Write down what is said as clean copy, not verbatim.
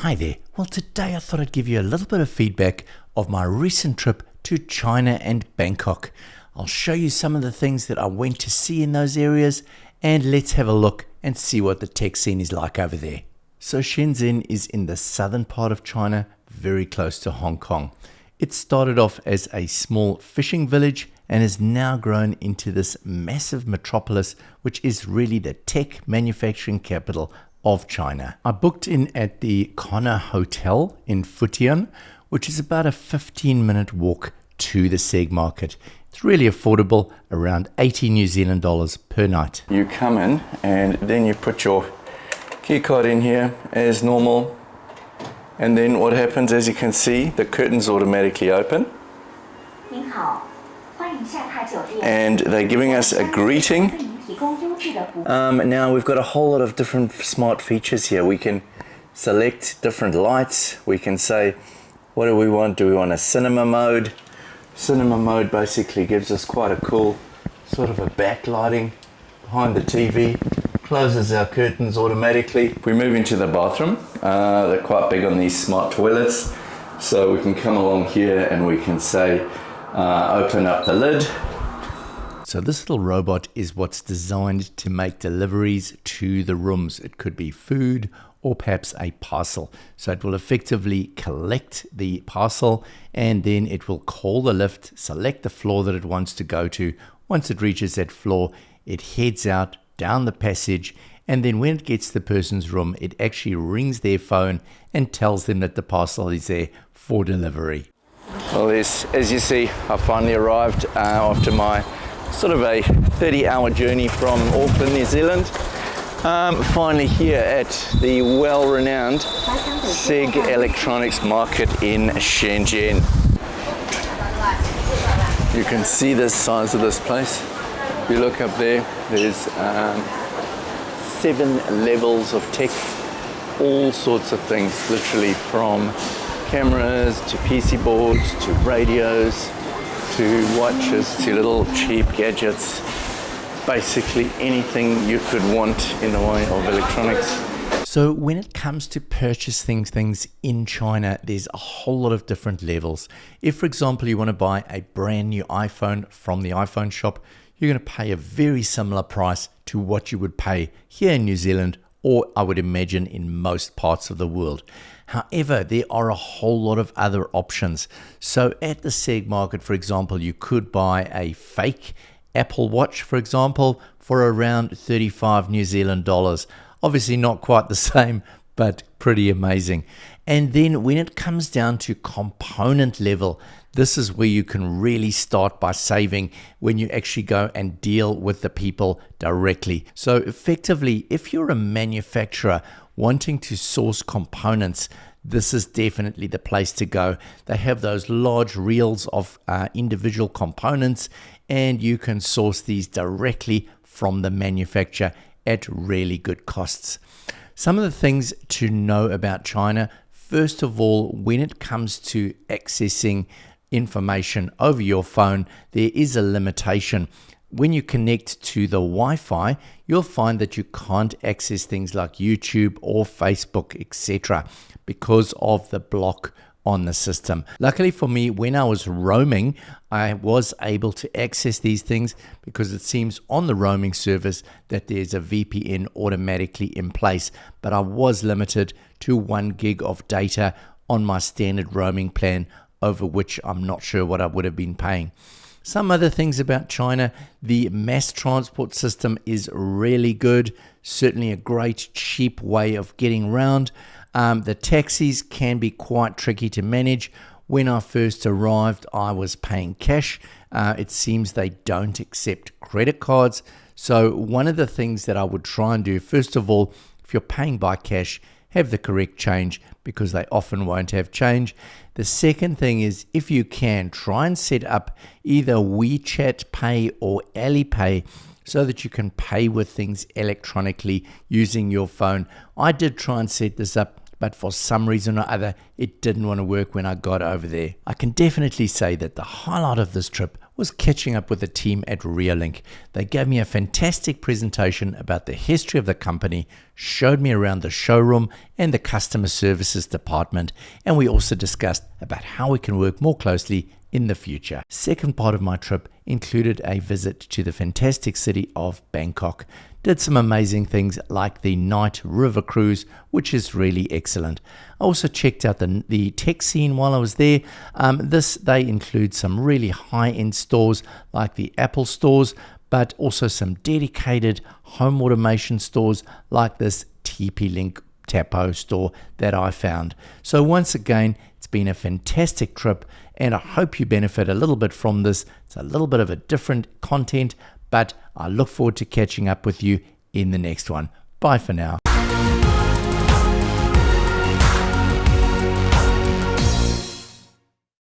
Hi there. Well, today I thought I'd give you a little bit of feedback of my recent trip to China and Bangkok. I'll show you some of the things that I went to see in those areas, and let's have a look and see what the tech scene is like over there. So Shenzhen is in the southern part of China, very close to Hong Kong. It started off as a small fishing village and has now grown into this massive metropolis, which is really the tech manufacturing capital of China. I booked in at the Connor Hotel in Futian, which is about a 15-minute walk to the Sig Market. It's really affordable, around 80 New Zealand dollars per night. You come in and then you put your key card in here as normal. And then what happens, as you can see, the curtains automatically open. And they're giving us a greeting. Now we've got a whole lot of different smart features here. We can select different lights. We can say, what do we want? Do we want a cinema mode? Cinema mode basically gives us quite a cool sort of a backlighting behind the TV. Closes our curtains automatically. We move into the bathroom. They're quite big on these smart toilets. So we can come along here and we can say, open up the lid. So this little robot is what's designed to make deliveries to the rooms. It could be food or perhaps a parcel. So it will effectively collect the parcel and then it will call the lift, select the floor that it wants to go to. Once it reaches that floor, it heads out down the passage, and then when it gets to the person's room, it actually rings their phone and tells them that the parcel is there for delivery. Well, as you see, I finally arrived after my sort of a 30-hour journey from Auckland, New Zealand. Finally here at the well-renowned Sig Electronics Market in Shenzhen. You can see the size of this place. If you look up there, there's 7 levels of tech, all sorts of things, literally from cameras to PC boards to radios to watches to little cheap gadgets, basically anything you could want in the way of electronics. So when it comes to purchasing things in China, there's a whole lot of different levels. If, for example, you want to buy a brand new iPhone from the iPhone shop, you're going to pay a very similar price to what you would pay here in New Zealand, or I would imagine in most parts of the world. However, there are a whole lot of other options. So at the Sig Market, for example, you could buy a fake Apple Watch, for example, for around 35 New Zealand dollars. Obviously not quite the same, but pretty amazing. And then when it comes down to component level, this is where you can really start by saving when you actually go and deal with the people directly. So effectively, if you're a manufacturer wanting to source components, this is definitely the place to go. They have those large reels of individual components, and you can source these directly from the manufacturer at really good costs. Some of the things to know about China, first of all, when it comes to accessing information over your phone, there is a limitation. When you connect to the Wi-Fi, you'll find that you can't access things like YouTube or Facebook, etc., because of the block on the system. Luckily for me, when I was roaming, I was able to access these things because it seems on the roaming service that there's a VPN automatically in place, but I was limited to 1 gig of data on my standard roaming plan, over which I'm not sure what I would have been paying. Some other things about China, the mass transport system is really good, certainly a great cheap way of getting around. The taxis can be quite tricky to manage. When I first arrived, I was paying cash. It seems they don't accept credit cards. So one of the things that I would try and do, first of all, if you're paying by cash, have the correct change, because they often won't have change. The second thing is, if you can, try and set up either WeChat Pay or Alipay so that you can pay with things electronically using your phone. I did try and set this up, but for some reason or other, it didn't want to work when I got over there. I can definitely say that the highlight of this trip was catching up with the team at Reolink. They gave me a fantastic presentation about the history of the company, showed me around the showroom and the customer services department, and we also discussed about how we can work more closely in the future. Second part of my trip included a visit to the fantastic city of Bangkok. Did some amazing things like the night river cruise, which is really excellent. I also checked out the tech scene while I was there. They include some really high-end stores like the Apple stores, but also some dedicated home automation stores like this TP-Link Tapo store that I found. So once again, it's been a fantastic trip, and I hope you benefit a little bit from this. It's a little bit of a different content, but I look forward to catching up with you in the next one. Bye for now.